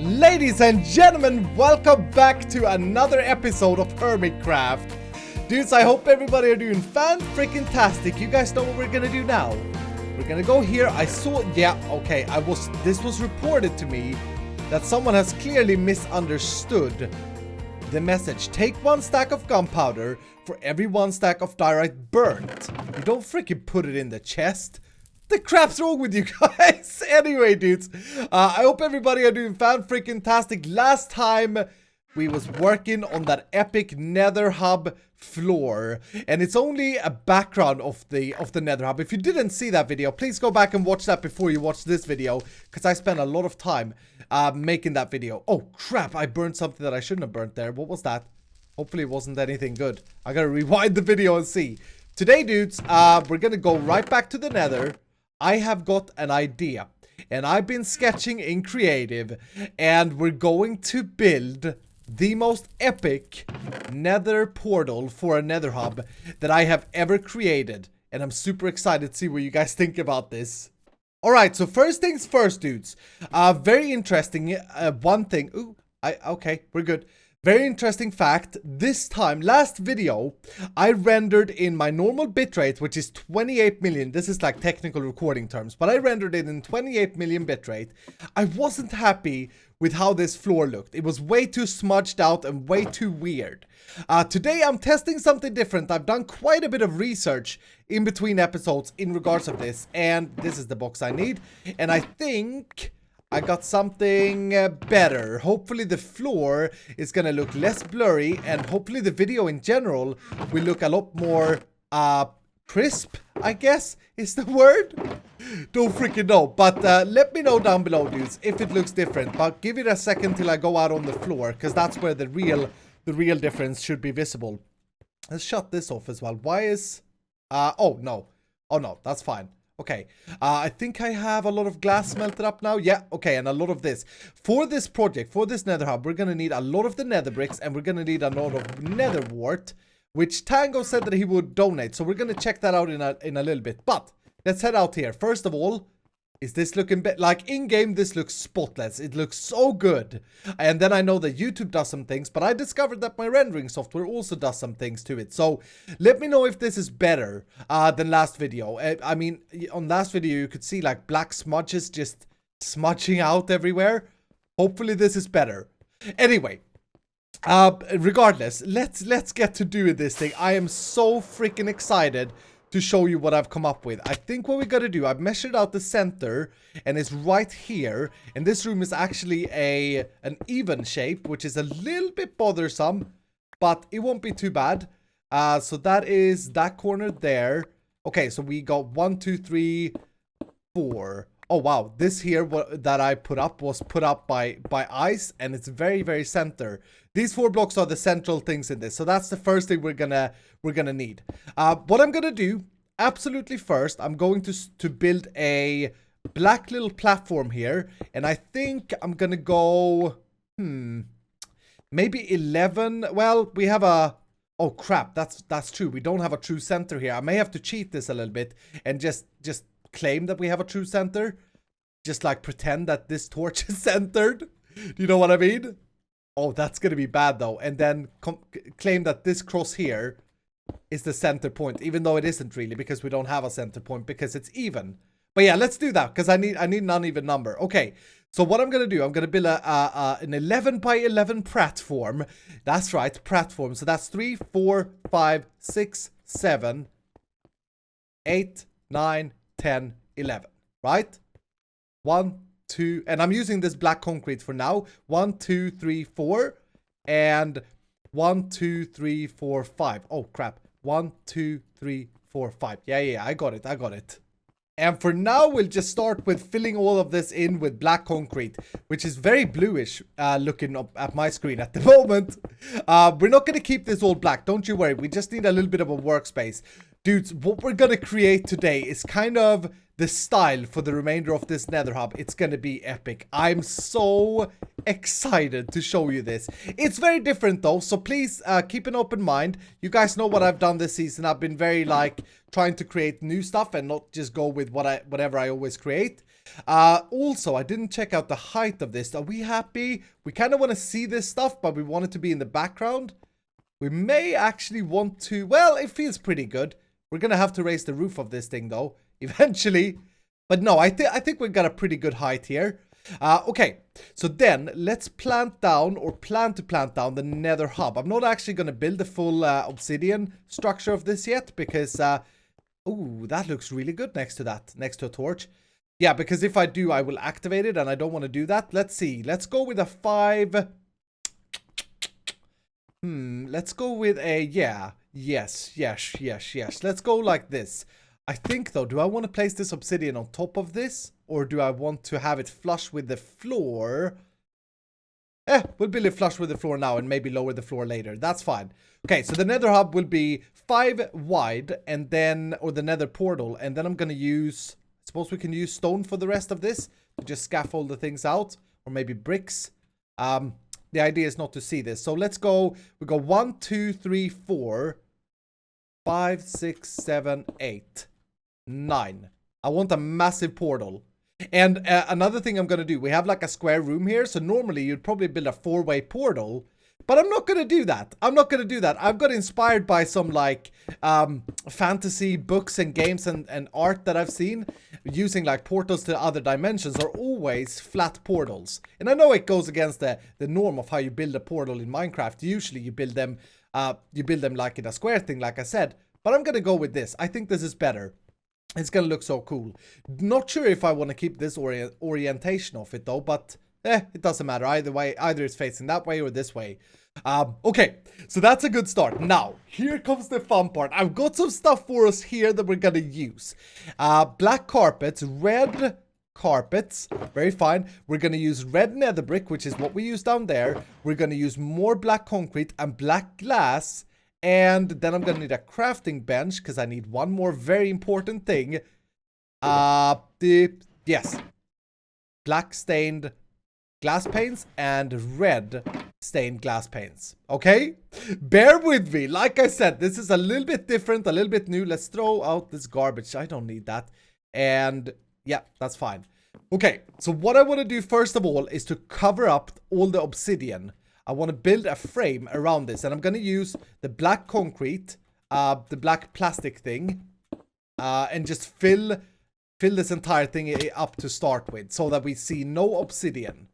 Ladies and gentlemen, welcome back to another episode of HermitCraft. Dudes, I hope everybody are doing fan-freaking-tastic. You guys know what we're gonna do now. We're gonna go here. This was reported to me that someone has clearly misunderstood the message. Take 1 stack of gunpowder for every 1 stack of diorite burnt. You don't freaking put it in the chest. The crap's wrong with you guys? Anyway, dudes, I hope everybody are doing fan-freaking-tastic. Last time we was working on that epic nether hub floor, and it's only a background of the nether hub. If you didn't see that video, please go back and watch that before you watch this video, because I spent a lot of time making that video. Oh crap, I burned something that I shouldn't have burnt there. What was that? Hopefully it wasn't anything good. I gotta rewind the video and see. Today, dudes, we're gonna go right back to the nether. I have got an idea, and I've been sketching in creative, and we're going to build the most epic nether portal for a nether hub that I have ever created, and I'm super excited to see what you guys think about this. Alright, so first things first, dudes. Very interesting, one thing. Okay, we're good. Very interesting fact, this time, last video, I rendered in my normal bitrate, which is 28 million. This is like technical recording terms, but I rendered it in 28 million bitrate. I wasn't happy with how this floor looked. It was way too smudged out and way too weird. Today, I'm testing something different. I've done quite a bit of research in between episodes in regards of this, and this is the box I need. And I think I got something better. Hopefully the floor is gonna look less blurry, and hopefully the video in general will look a lot more crisp, I guess is the word. Don't freaking know, but let me know down below, dudes, if it looks different. But give it a second till I go out on the floor, because that's where the real difference should be visible. Let's shut this off as well. Why is oh no, that's fine. Okay, I think I have a lot of glass melted up now. Yeah, okay, and a lot of this. For this project, for this nether hub, we're going to need a lot of the nether bricks, and we're going to need a lot of nether wart, which Tango said that he would donate. So we're going to check that out in a little bit. But let's head out here. First of all, is this looking like in-game? This looks spotless. It looks so good. And then I know that YouTube does some things, but I discovered that my rendering software also does some things to it. So let me know if this is better than last video. I mean, on last video, you could see like black smudges just smudging out everywhere. Hopefully this is better. Anyway, regardless, let's get to doing this thing. I am so freaking excited to show you what I've come up with. I think what we gotta do, I've measured out the center, and it's right here, and this room is actually an even shape, which is a little bit bothersome, but it won't be too bad. So that is that corner there. Okay, so we got 1, 2, 3, 4. Oh wow, this here that I put up was put up by ice, and it's very, very center. These 4 blocks are the central things in this, so that's the first thing we're gonna need. What I'm gonna do, absolutely first, I'm going to build a black little platform here, and I think I'm gonna go, maybe 11. Well, we have a, oh crap, that's true. We don't have a true center here. I may have to cheat this a little bit and just claim that we have a true center. Just like pretend that this torch is centered. Do you know what I mean? Oh, that's gonna be bad though. And then claim that this cross here is the center point, even though it isn't really, because we don't have a center point because it's even. But yeah, let's do that because I need an uneven number. Okay, so what I'm gonna do, I'm gonna build an 11 by 11 platform. That's right, platform. So that's 3, 4, 5, 6, 7, 8, 9, 10, 11. Right? 1, 2, and I'm using this black concrete for now. 1, 2, 3, 4, and 1, 2, 3, 4, 5. Oh crap. 1, 2, 3, 4, 5. Yeah, I got it. And for now, we'll just start with filling all of this in with black concrete, which is very bluish looking up at my screen at the moment. We're not going to keep this all black, don't you worry. We just need a little bit of a workspace. Dudes, what we're gonna create today is kind of the style for the remainder of this nether hub. It's gonna be epic. I'm so excited to show you this. It's very different though, so please keep an open mind. You guys know what I've done this season. I've been very like trying to create new stuff and not just go with whatever I always create. Also, I didn't check out the height of this. Are we happy? We kind of want to see this stuff, but we want it to be in the background. We may actually want to, well, it feels pretty good. We're gonna have to raise the roof of this thing though, eventually. But no, I think we've got a pretty good height here. Okay, so then let's plant down, or plan to plant down, the nether hub. I'm not actually gonna build the full obsidian structure of this yet, because, ooh, that looks really good next to that, next to a torch. Yeah, because if I do, I will activate it, and I don't want to do that. Let's see, let's go with a 5... let's go with a, yeah, yes. Let's go like this. I think, though, do I want to place this obsidian on top of this? Or do I want to have it flush with the floor? We'll build it flush with the floor now and maybe lower the floor later. That's fine. Okay, so the nether hub will be 5 wide, and then, or the nether portal, and then I'm going to use, I suppose we can use stone for the rest of this to just scaffold the things out, or maybe bricks. The idea is not to see this. So let's go. We go 1, 2, 3, 4, 5, 6, 7, 8, 9. I want a massive portal. And another thing I'm going to do, we have like a square room here. So normally you'd probably build a 4-way portal. But I'm not going to do that. I'm not going to do that. I've got inspired by some like fantasy books and games and art that I've seen. Using like portals to other dimensions are always flat portals. And I know it goes against the norm of how you build a portal in Minecraft. Usually you build them like in a square thing, like I said. But I'm going to go with this. I think this is better. It's going to look so cool. Not sure if I want to keep this orientation of it though, but it doesn't matter either way. Either it's facing that way or this way. Okay, so that's a good start. Now, here comes the fun part. I've got some stuff for us here that we're gonna use. Black carpets, red carpets, very fine. We're gonna use red nether brick, which is what we use down there. We're gonna use more black concrete and black glass. And then I'm gonna need a crafting bench, because I need one more very important thing. Yes. Black stained glass panes and red stained glass panes. Okay? Bear with me. Like I said, this is a little bit different, a little bit new. Let's throw out this garbage. I don't need that. And yeah, that's fine. Okay, so what I want to do first of all is to cover up all the obsidian. I want to build a frame around this, and I'm going to use the black concrete, the black plastic thing, and just fill this entire thing up to start with, so that we see no obsidian.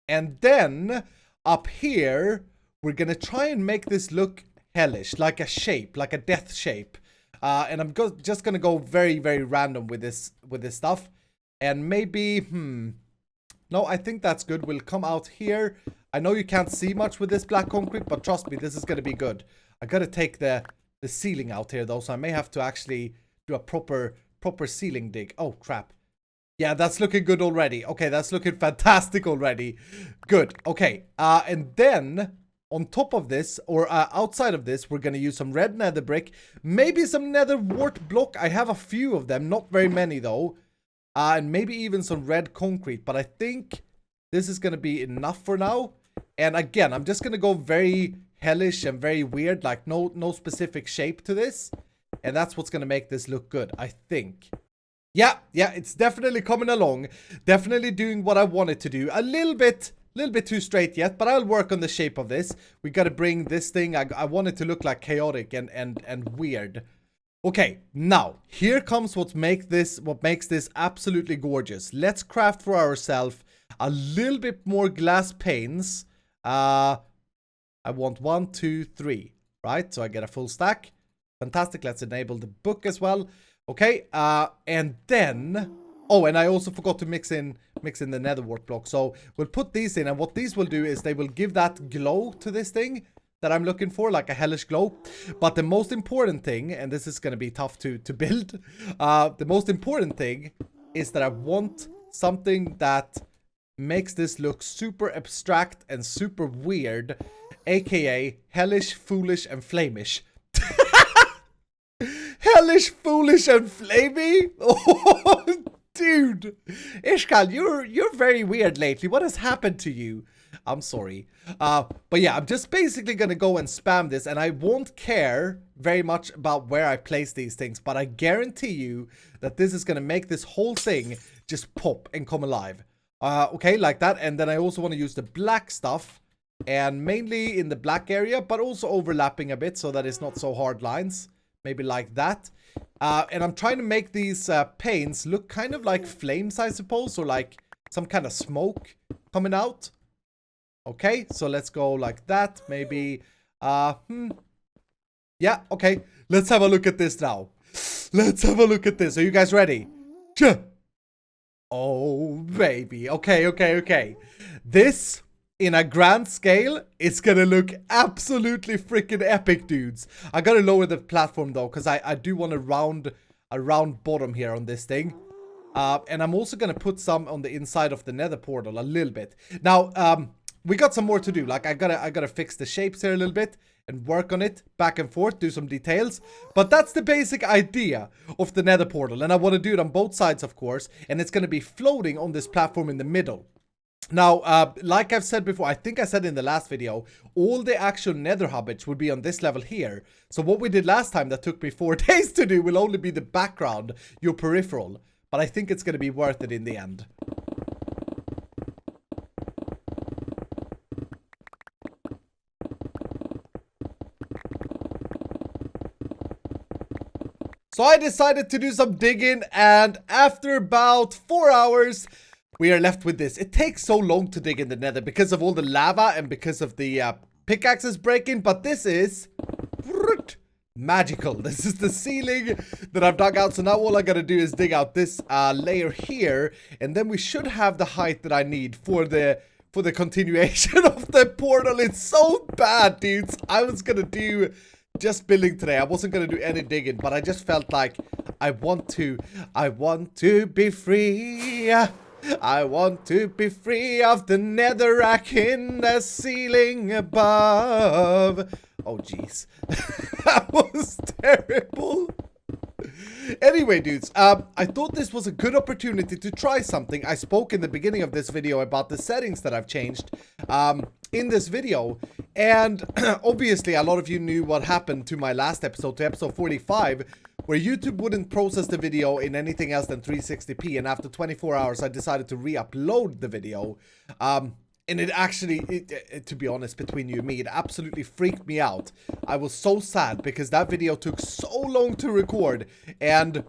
And then up here, we're going to try and make this look hellish, like a shape, like a death shape. And I'm just going to go very, very random with this stuff. And maybe, no, I think that's good. We'll come out here. I know you can't see much with this black concrete, but trust me, this is going to be good. I got to take the ceiling out here, though, so I may have to actually do a proper ceiling dig. Oh, crap. Yeah, that's looking good already. Okay, that's looking fantastic already. Good. Okay, and then on top of this, or outside of this, we're going to use some red nether brick. Maybe some nether wart block. I have a few of them, not very many though. And maybe even some red concrete. But I think this is going to be enough for now. And again, I'm just going to go very hellish and very weird. Like no specific shape to this. And that's what's going to make this look good, I think. Yeah, it's definitely coming along. Definitely doing what I wanted to do. A little bit too straight yet, but I'll work on the shape of this. We got to bring this thing. I want it to look like chaotic and weird. Okay, now here comes what makes this absolutely gorgeous. Let's craft for ourselves a little bit more glass panes. I want 1, 2, 3, right? So I get a full stack. Fantastic. Let's enable the book as well. Okay, and then, oh, and I also forgot to mix in the nether wart block. So we'll put these in, and what these will do is they will give that glow to this thing that I'm looking for, like a hellish glow. But the most important thing, and this is going to be tough to build, the most important thing is that I want something that makes this look super abstract and super weird, aka hellish, foolish, and flamish. hellish, foolish, and flamey? Oh, dude. Ishkal, you're very weird lately. What has happened to you? I'm sorry. But yeah, I'm just basically gonna go and spam this, and I won't care very much about where I place these things, but I guarantee you that this is gonna make this whole thing just pop and come alive. Okay, like that. And then I also want to use the black stuff, and mainly in the black area, but also overlapping a bit so that it's not so hard lines. Maybe like that. And I'm trying to make these panes look kind of like flames, I suppose, or like some kind of smoke coming out. Okay, so let's go like that. Maybe, yeah, okay. Let's have a look at this now. Let's have a look at this. Are you guys ready? Oh, baby. Okay. This, in a grand scale, it's gonna look absolutely freaking epic, dudes. I gotta lower the platform, though, because I do want a round bottom here on this thing. And I'm also gonna put some on the inside of the nether portal, a little bit. Now, we got some more to do. Like, I gotta fix the shapes here a little bit and work on it back and forth, do some details. But that's the basic idea of the nether portal, and I want to do it on both sides, of course, and it's gonna be floating on this platform in the middle. Now, like I've said before, I think I said in the last video, all the actual nether hobbits would be on this level here. So what we did last time that took me 4 days to do will only be the background, your peripheral. But I think it's gonna be worth it in the end. So I decided to do some digging, and after about 4 hours, we are left with this. It takes so long to dig in the nether because of all the lava and because of the pickaxes breaking, but this is magical. This is the ceiling that I've dug out, so now all I gotta do is dig out this layer here, and then we should have the height that I need for the continuation of the portal. It's so bad, dudes. I was gonna do just building today. I wasn't gonna do any digging, but I just felt like I want to be free. I want to be free of the netherrack in the ceiling above. Oh, jeez. That was terrible. Anyway, dudes, I thought this was a good opportunity to try something. I spoke in the beginning of this video about the settings that I've changed in this video, and obviously a lot of you knew what happened to my last episode, to episode 45, where YouTube wouldn't process the video in anything else than 360p, and after 24 hours I decided to re-upload the video. And it actually, to be honest, between you and me, it absolutely freaked me out. I was so sad because that video took so long to record, and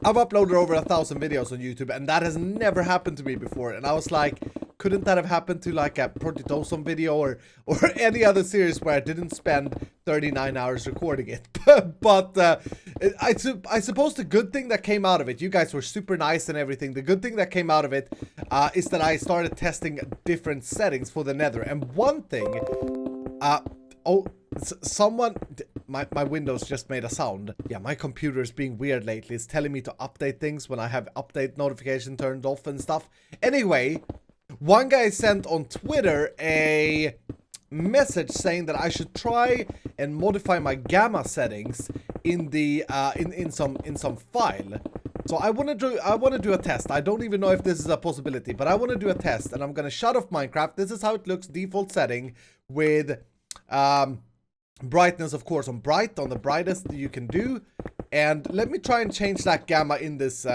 I've uploaded over 1,000 videos on YouTube, and that has never happened to me before. And I was like, couldn't that have happened to like a Project Awesome video or any other series where I didn't spend 39 hours recording it? But I suppose the good thing that came out of it, you guys were super nice and everything. The good thing that came out of it is that I started testing different settings for the nether. And one thing, someone, my Windows just made a sound. Yeah, my computer is being weird lately. It's telling me to update things when I have update notification turned off and stuff. Anyway, one guy sent on Twitter a message saying that I should try and modify my gamma settings in the in some file. So I want to do a test. I don't even know if this is a possibility, but I want to do a test, and I'm gonna shut off Minecraft. This is how it looks, default setting, with brightness, of course, on the brightest you can do. And let me try and change that gamma in this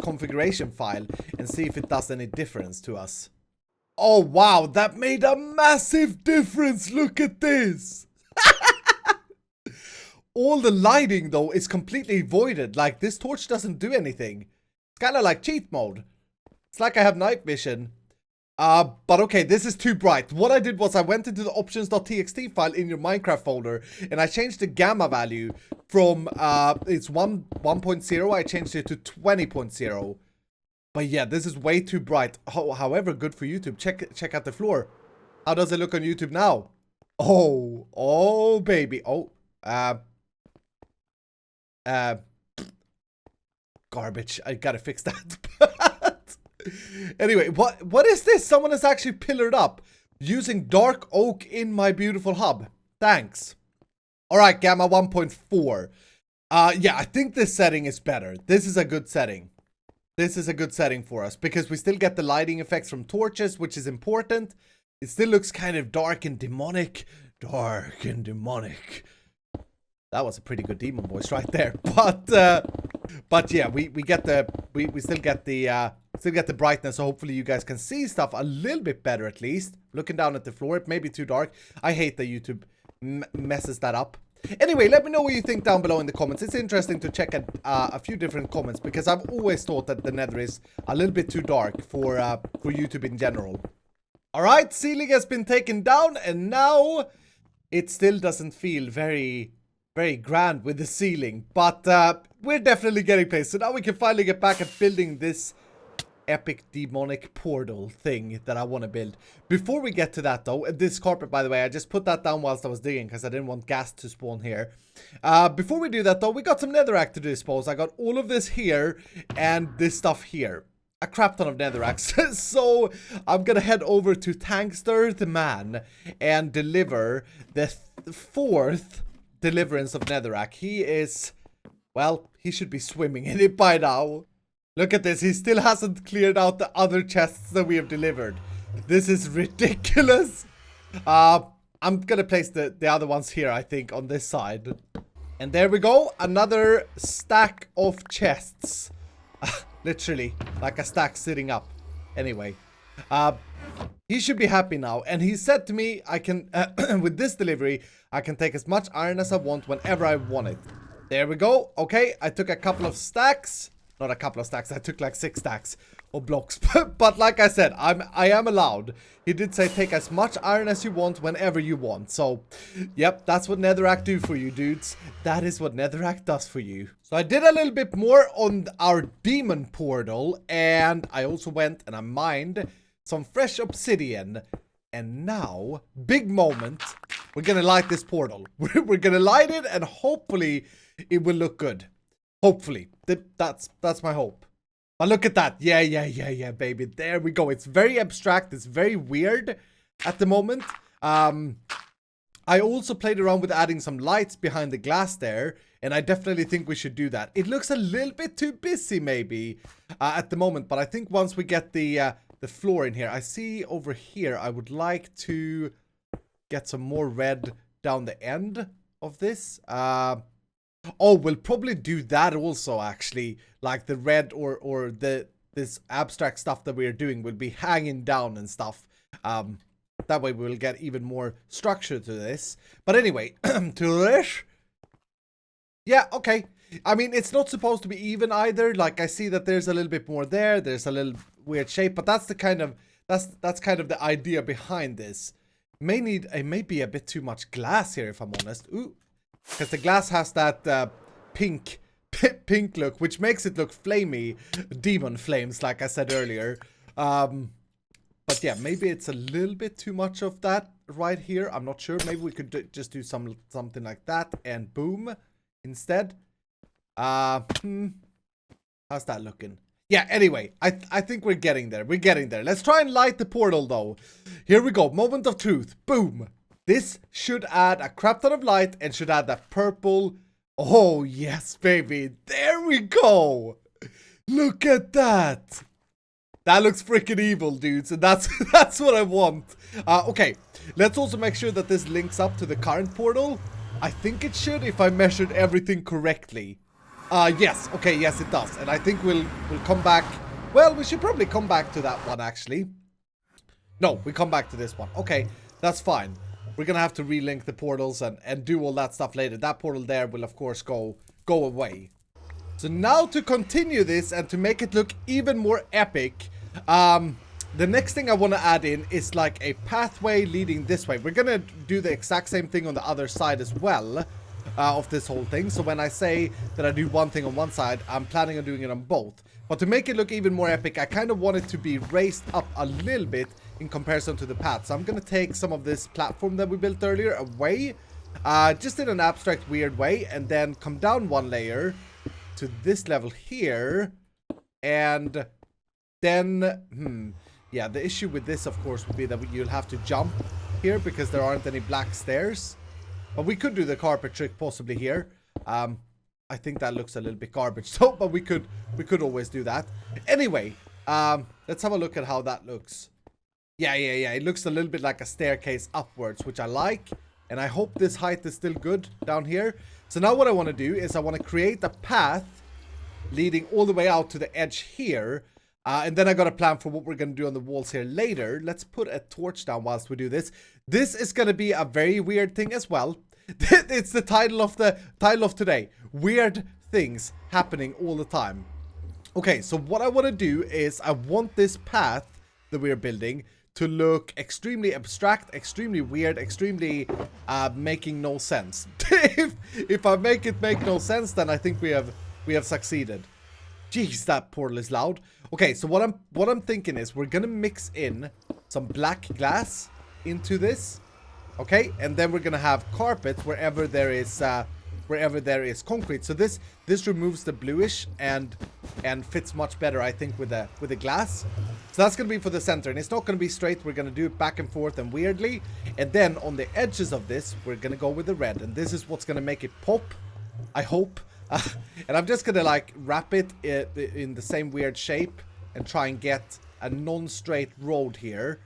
configuration file and see if it does any difference to us. Oh wow, that made a massive difference. Look at this. All the lighting though is completely voided. Like, this torch doesn't do anything. It's kind of like cheat mode. It's like I have night vision. But okay, this is too bright. What I did was I went into the options.txt file in your Minecraft folder, and I changed the gamma value from it's 1.0. I changed it to 20.0. But yeah, this is way too bright. However, good for YouTube. Check out the floor. How does it look on YouTube now? Oh baby. Garbage. I gotta fix that. Anyway, what is this? Someone has actually pillared up using dark oak in my beautiful hub. Thanks. Alright, gamma 1.4. Yeah, I think this setting is better. This is a good setting. This is a good setting for us because we still get the lighting effects from torches, which is important. It still looks kind of dark and demonic. Dark and demonic. That was a pretty good demon voice right there. But yeah, we get the we still get the brightness, so hopefully you guys can see stuff a little bit better at least. Looking down at the floor, it may be too dark. I hate that YouTube messes that up. Anyway, let me know what you think down below in the comments. It's interesting to check a few different comments because I've always thought that the nether is a little bit too dark for YouTube in general. Alright, ceiling has been taken down and now it still doesn't feel very grand with the ceiling. But we're definitely getting place. So now we can finally get back at building this epic demonic portal thing that I want to build. Before we get to that though, this carpet, by the way, I just put that down whilst I was digging because I didn't want gas to spawn here. Before we do that though, we got some netherrack to dispose. I got all of this here and this stuff here. A crap ton of netherracks. So I'm gonna head over to Tankster the man and deliver the fourth deliverance of netherrack. He is, well, he should be swimming in it by now. Look at this, he still hasn't cleared out the other chests that we have delivered. This is ridiculous. I'm gonna place the other ones here, I think, on this side. And there we go, another stack of chests. Literally, like a stack sitting up. Anyway, he should be happy now. And he said to me, I can, with this delivery, I can take as much iron as I want whenever I want it. There we go. Okay, I took a couple of stacks. Not a couple of stacks, I took like 6 stacks of blocks. But like I said, I am allowed. He did say take as much iron as you want whenever you want. So, yep, that's what netherrack do for you, dudes. That is what netherrack does for you. So I did a little bit more on our demon portal. And I also went and I mined some fresh obsidian. And now, big moment, we're gonna light this portal. We're gonna light it and hopefully it will look good. Hopefully. That's my hope. But look at that. Yeah, baby. There we go. It's very abstract. It's very weird at the moment. I also played around with adding some lights behind the glass there. And I definitely think we should do that. It looks a little bit too busy maybe at the moment. But I think once we get the floor in here. I see over here. I would like to get some more red down the end of this. Oh, we'll probably do that also, actually. Like the red or this abstract stuff that we're doing will be hanging down and stuff. That way we'll get even more structure to this. But anyway, to this. Yeah, okay. I mean, it's not supposed to be even either. Like, I see that there's a little bit more there. There's a little weird shape. But that's the kind of, that's kind of the idea behind this. It may be a bit too much glass here, if I'm honest. Ooh. Because the glass has that pink look, which makes it look flamey, demon flames, like I said earlier. But yeah, maybe it's a little bit too much of that right here. I'm not sure. Maybe we could just do something like that and boom instead. How's that looking? Yeah, anyway, I think we're getting there. We're getting there. Let's try and light the portal though. Here we go. Moment of truth. Boom. This should add a crap ton of light and should add that purple. Oh, yes, baby. There we go. Look at that. That looks freaking evil, dudes. And that's what I want. Okay, let's also make sure that this links up to the current portal. I think it should if I measured everything correctly. Yes. Okay, yes, it does. And I think we'll come back. Well, we should probably come back to that one, actually. No, we come back to this one. Okay, that's fine. We're gonna have to relink the portals and do all that stuff later. That portal there will, of course, go away. So now to continue this and to make it look even more epic, the next thing I want to add in is like a pathway leading this way. We're gonna do the exact same thing on the other side as well of this whole thing. So when I say that I do one thing on one side, I'm planning on doing it on both. But to make it look even more epic, I kind of want it to be raised up a little bit in comparison to the path. So I'm going to take some of this platform that we built earlier away, just in an abstract weird way, and then come down one layer to this level here. And then, yeah, the issue with this, of course, would be that you'll have to jump here because there aren't any black stairs. But we could do the carpet trick possibly here. I I think that looks a little bit garbage. So, but we could always do that. Anyway, let's have a look at how that looks. Yeah. It looks a little bit like a staircase upwards, which I like. And I hope this height is still good down here. So now what I want to do is I want to create a path leading all the way out to the edge here. And then I got a plan for what we're going to do on the walls here later. Let's put a torch down whilst we do this. This is going to be a very weird thing as well. It's the title of today. Weird things happening all the time. Okay, so what I want to do is I want this path that we're building to look extremely abstract, extremely weird, extremely making no sense. if I make it make no sense, then I think we have succeeded. Jeez, that portal is loud. Okay, so what I'm thinking is we're gonna mix in some black glass into this. Okay, and then we're gonna have carpet wherever there is concrete. So this removes the bluish and fits much better, I think, with the glass. So that's gonna be for the center, and it's not gonna be straight. We're gonna do it back and forth and weirdly, and then on the edges of this we're gonna go with the red, and this is what's gonna make it pop, I hope. And I'm just gonna like wrap it in the same weird shape and try and get a non-straight road here.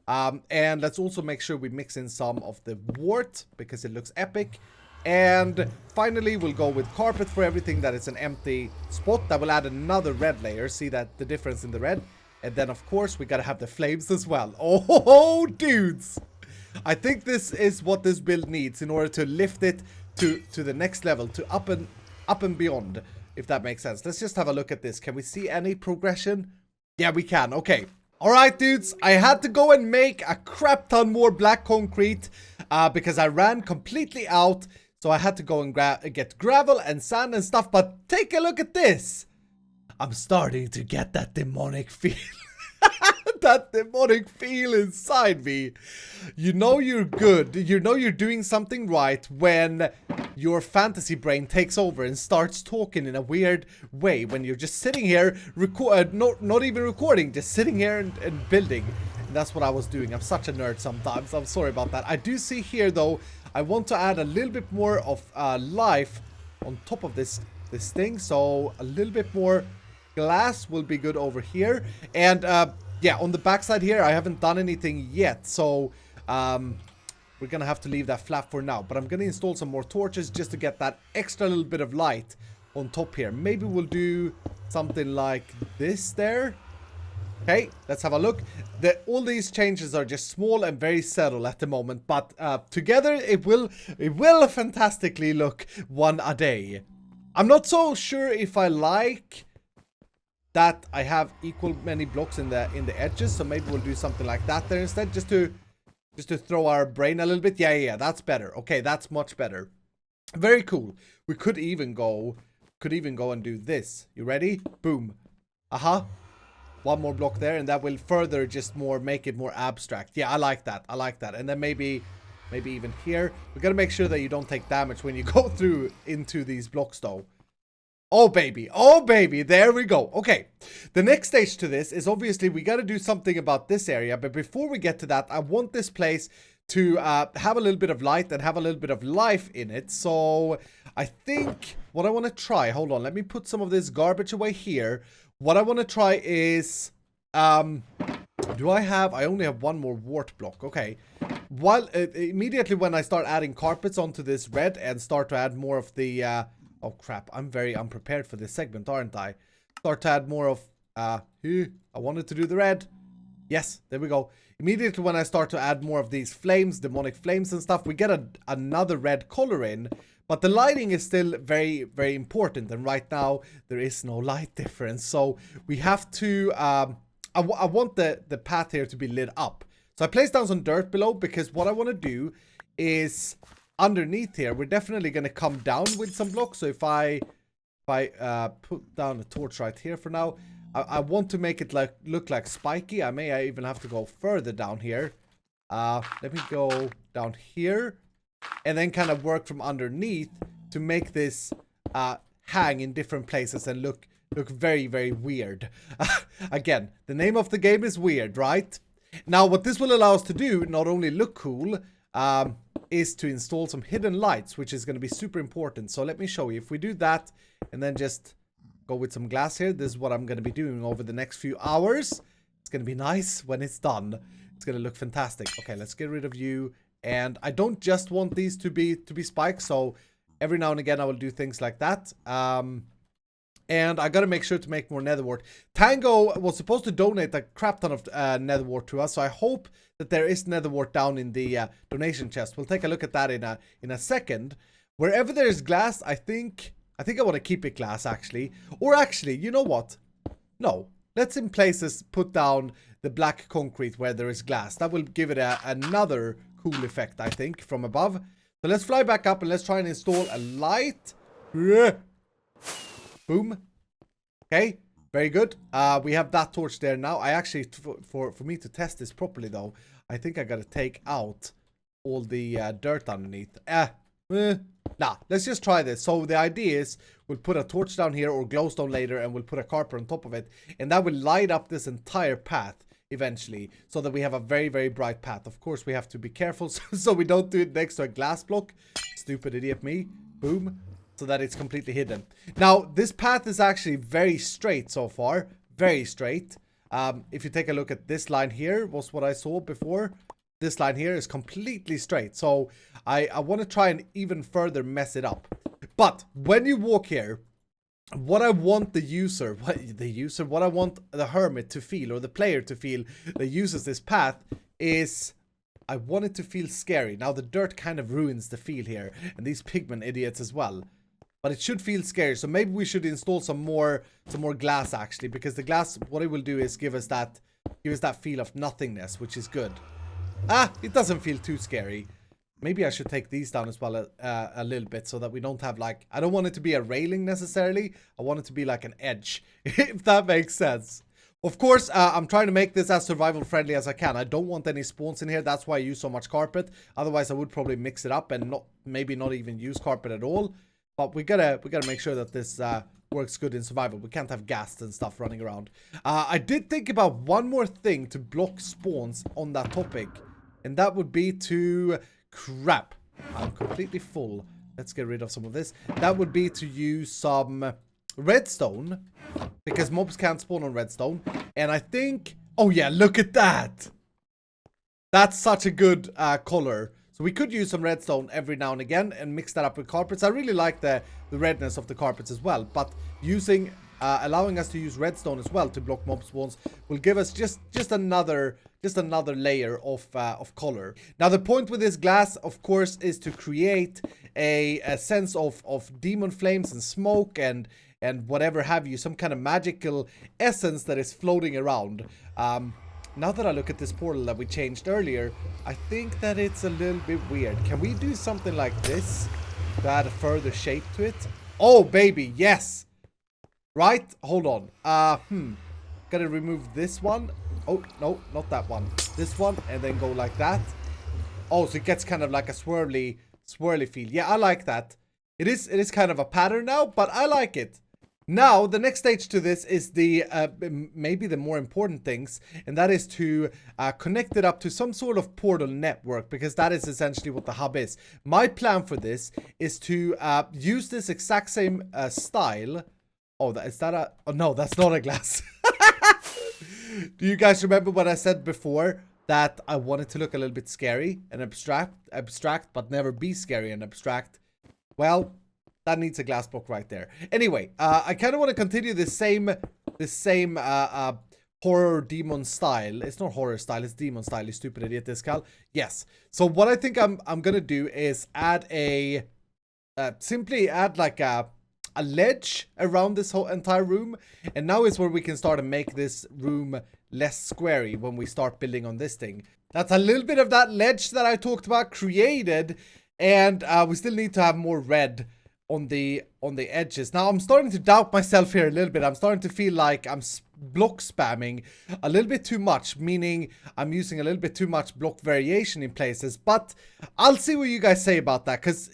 And let's also make sure we mix in some of the wart because it looks epic. And finally we'll go with carpet for everything that is an empty spot. That will add another red layer. See that the difference in the red. And then of course we gotta have the flames as well. Oh dudes, I think this is what this build needs in order to lift it to the next level, to up and beyond, if that makes sense. Let's just have a look at this. Can we see any progression? Yeah, we can. Okay. All right, dudes. I had to go and make a crap ton more black concrete because I ran completely out. So I had to go and get gravel and sand and stuff. But take a look at this. I'm starting to get that demonic feel. That demonic feel inside me. You know you're good. You know you're doing something right when your fantasy brain takes over and starts talking in a weird way. When you're just sitting here, not even recording, just sitting here and building. And that's what I was doing. I'm such a nerd sometimes. I'm sorry about that. I do see here though, I want to add a little bit more of life on top of this thing. So a little bit more glass will be good over here. And yeah, on the backside here, I haven't done anything yet. So we're gonna have to leave that flat for now. But I'm gonna install some more torches just to get that extra little bit of light on top here. Maybe we'll do something like this there. Okay, let's have a look. All these changes are just small and very subtle at the moment. But together, it will fantastically look one a day. I'm not so sure if I like that I have equal many blocks in the edges, so maybe we'll do something like that there instead, just to throw our brain a little bit. Yeah, that's better. Okay, that's much better. Very cool. We could even go and do this. You ready? Boom. One more block there, and that will further just make it more abstract. Yeah, I like that. And then maybe even here. We gotta make sure that you don't take damage when you go through into these blocks though. Oh baby, there we go. Okay, the next stage to this is obviously we got to do something about this area, but before we get to that, I want this place to have a little bit of light and have a little bit of life in it. So I think what I want to try, hold on, let me put some of this garbage away here. What I want to try is, I only have one more wart block. Okay, immediately when I start adding carpets onto this red and start to add more of the oh crap, I'm very unprepared for this segment, aren't I? Start to add more of, I wanted to do the red. Yes, there we go. Immediately when I start to add more of these flames, demonic flames and stuff, we get another red color in. But the lighting is still very, very important. And right now, there is no light difference. So we have to, I want the path here to be lit up. So I placed down some dirt below because what I want to do is underneath here, we're definitely going to come down with some blocks. So if I put down a torch right here for now, I want to make it look like spiky. I even have to go further down here. Let me go down here and then kind of work from underneath to make this hang in different places and look very, very weird. Again, the name of the game is weird, right? Now, what this will allow us to do, not only look cool, is to install some hidden lights, which is going to be super important. So let me show you. If we do that and then just go with some glass here, this is what I'm going to be doing over the next few hours. It's going to be nice when it's done. It's going to look fantastic. Okay, let's get rid of you. And I don't just want these to be spikes, so every now and again I will do things like that. And I gotta make sure to make more nether wart. Tango was supposed to donate a crap ton of nether wart to us, so I hope that there is nether wart down in the donation chest. We'll take a look at that in a second. Wherever there is glass, I think I want to keep it glass, actually. Or actually, you know what? No. Let's in places put down the black concrete where there is glass. That will give it another cool effect, I think, from above. So let's fly back up and let's try and install a light. Boom. Okay, very good. We have that torch there now. I actually, for me to test this properly though, I think I gotta take out all the dirt underneath. Nah, let's just try this. So the idea is we'll put a torch down here or glowstone later, and we'll put a carpet on top of it, and that will light up this entire path eventually, so that we have a very, very bright path. Of course, we have to be careful so we don't do it next to a glass block. Stupid idiot me. Boom. So that it's completely hidden. Now, this path is actually very straight so far. Very straight. If you take a look at this line here, was what I saw before. This line here is completely straight. So I want to try and even further mess it up. But when you walk here, what I want the user, what I want the hermit to feel, or the player to feel that uses this path, is I want it to feel scary. Now, the dirt kind of ruins the feel here, and these pigment idiots as well. But it should feel scary, so maybe we should install some more glass, actually, because the glass, what it will do is give us that feel of nothingness, which is good. It doesn't feel too scary. Maybe I should take these down as well a little bit, so that we don't have, like, I don't want it to be a railing necessarily. I want it to be like an edge, if that makes sense. Of course, I'm trying to make this as survival friendly as I can. I don't want any spawns in here. That's why I use so much carpet. Otherwise, I would probably mix it up and maybe not even use carpet at all. But we gotta make sure that this works good in survival. We can't have ghasts and stuff running around. I did think about one more thing to block spawns on that topic, and that would be to crap. I'm completely full. Let's get rid of some of this. That would be to use some redstone, because mobs can't spawn on redstone. And I think, oh yeah, look at that. That's such a good color. So we could use some redstone every now and again and mix that up with carpets. I really like the redness of the carpets as well. But using, allowing us to use redstone as well to block mob spawns will give us just another layer of color. Now, the point with this glass, of course, is to create a sense of demon flames and smoke and whatever have you, some kind of magical essence that is floating around. Now that I look at this portal that we changed earlier, I think that it's a little bit weird. Can we do something like this to add a further shape to it? Oh, baby, yes! Right? Hold on. Gotta remove this one. Oh, no, not that one. This one, and then go like that. Oh, so it gets kind of like a swirly feel. Yeah, I like that. It is kind of a pattern now, but I like it. Now, the next stage to this is the maybe the more important things, and that is to connect it up to some sort of portal network, because that is essentially what the hub is. My plan for this is to use this exact same style. Oh, is that a... Oh, no, that's not a glass. Do you guys remember what I said before? That I wanted to look a little bit scary and abstract, but never be scary and abstract. Well... that needs a glass block right there. Anyway, I kind of want to continue the same horror demon style. It's not horror style, it's demon style, you stupid idiot, Discal. Yes. So what I think I'm gonna do is add a simply add like a ledge around this whole entire room, and now is where we can start to make this room less squarey when we start building on this thing. That's a little bit of that ledge that I talked about created, and we still need to have more red on the edges. Now, I'm starting to doubt myself here a little bit. I'm starting to feel like I'm block spamming a little bit too much, meaning I'm using a little bit too much block variation in places, but I'll see what you guys say about that, because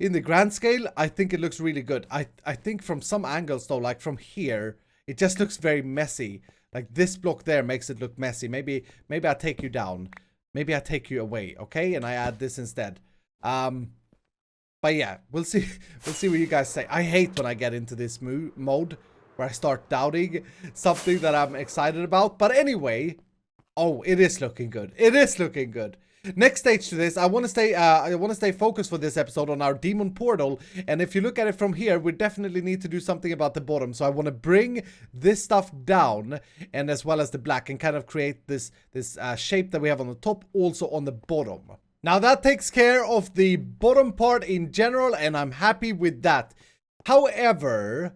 in the grand scale, I think it looks really good. I think from some angles though, like from here, it just looks very messy. Like this block there makes it look messy. Maybe I take you down. Maybe I take you away, okay? And I add this instead. But yeah, we'll see. We'll see what you guys say. I hate when I get into this mode where I start doubting something that I'm excited about. But anyway, oh, it is looking good. It is looking good. Next stage to this, I want to stay focused for this episode on our demon portal. And if you look at it from here, we definitely need to do something about the bottom. So I want to bring this stuff down, and as well as the black, and kind of create this shape that we have on the top also on the bottom. Now that takes care of the bottom part in general, and I'm happy with that. However,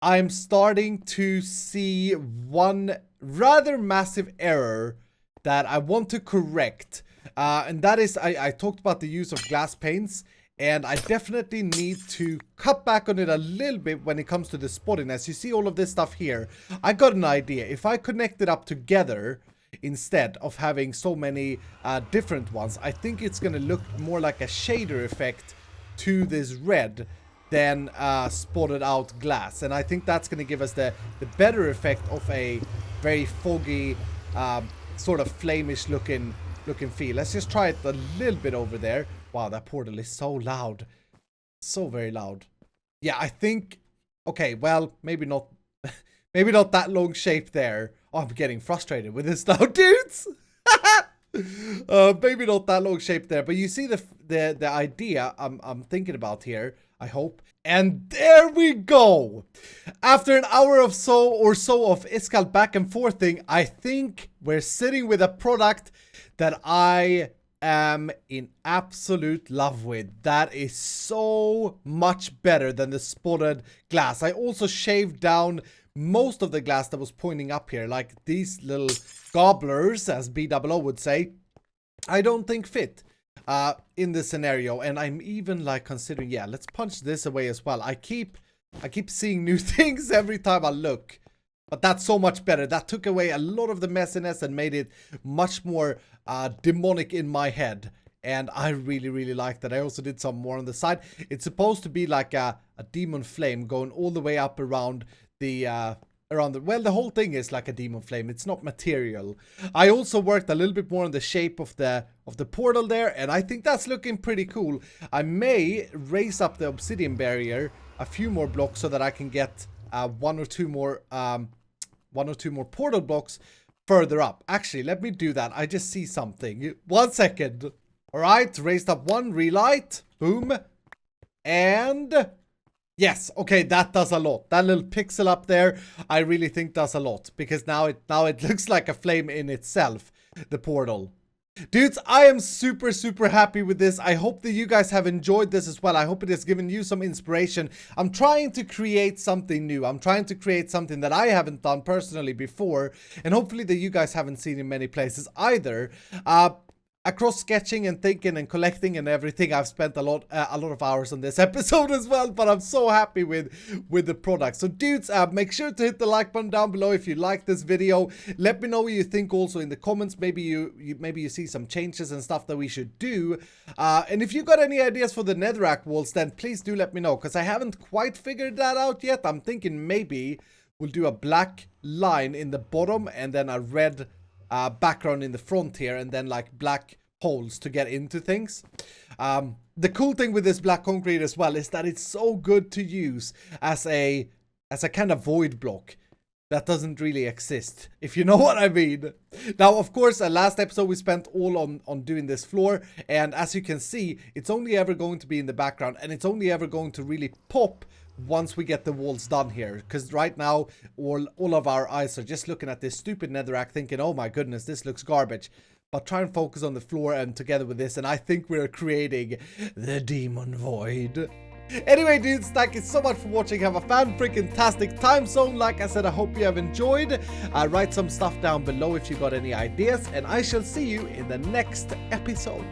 I'm starting to see one rather massive error that I want to correct. And that is, I talked about the use of glass panes, and I definitely need to cut back on it a little bit when it comes to the spottiness. You see all of this stuff here. I got an idea. If I connect it up together instead of having so many different ones, I think it's going to look more like a shader effect to this red than spotted out glass. And I think that's going to give us the better effect of a very foggy, sort of flamish looking feel. Let's just try it a little bit over there. Wow, that portal is so loud. So very loud. Yeah, I think... Okay, well, maybe not... maybe not that long shape there. Oh, I'm getting frustrated with this now, dudes! Maybe not that long shape there. But you see the idea I'm thinking about here, I hope. And there we go! After an hour or so of Iskall back and forthing, I think we're sitting with a product that I am in absolute love with. That is so much better than the spotted glass. I also shaved down most of the glass that was pointing up here, like these little gobblers, as BOO would say, I don't think fit in this scenario. And I'm even like considering, yeah, let's punch this away as well. I keep seeing new things every time I look. But that's so much better. That took away a lot of the messiness and made it much more demonic in my head. And I really, really like that. I also did some more on the side. It's supposed to be like a demon flame going all the way up around the... well, the whole thing is like a demon flame. It's not material. I also worked a little bit more on the shape of the portal there. And I think that's looking pretty cool. I may raise up the obsidian barrier a few more blocks so that I can get one or two more portal blocks further up. Actually, let me do that. I just see something. 1 second. All right, raised up one, relight. Boom. And yes, okay, that does a lot. That little pixel up there, I really think does a lot, because now it looks like a flame in itself, the portal. Dudes, I am super, super happy with this. I hope that you guys have enjoyed this as well. I hope it has given you some inspiration. I'm trying to create something new. I'm trying to create something that I haven't done personally before, and hopefully that you guys haven't seen in many places either. Across sketching and thinking and collecting and everything, I've spent a lot of hours on this episode as well, but I'm so happy with the product. So dudes, make sure to hit the like button down below if you like this video. Let me know what you think also in the comments. Maybe you see some changes and stuff that we should do. And if you got any ideas for the netherrack walls, then please do let me know, because I haven't quite figured that out yet. I'm thinking maybe we'll do a black line in the bottom and then a red background in the front here, and then like black holes to get into things. The cool thing with this black concrete as well is that it's so good to use as a kind of void block that doesn't really exist, if you know what I mean. Now, of course, last episode we spent all on doing this floor, and as you can see, it's only ever going to be in the background, and it's only ever going to really pop once we get the walls done here, because right now all of our eyes are just looking at this stupid netherrack thinking, oh my goodness, this looks garbage. But try and focus on the floor and together with this, and I think we're creating the demon void. Anyway, dudes, thank you so much for watching. Have a fan-freaking-tastic time zone. Like I said, I hope you have enjoyed. Write some stuff down below if you got any ideas, and I shall see you in the next episode.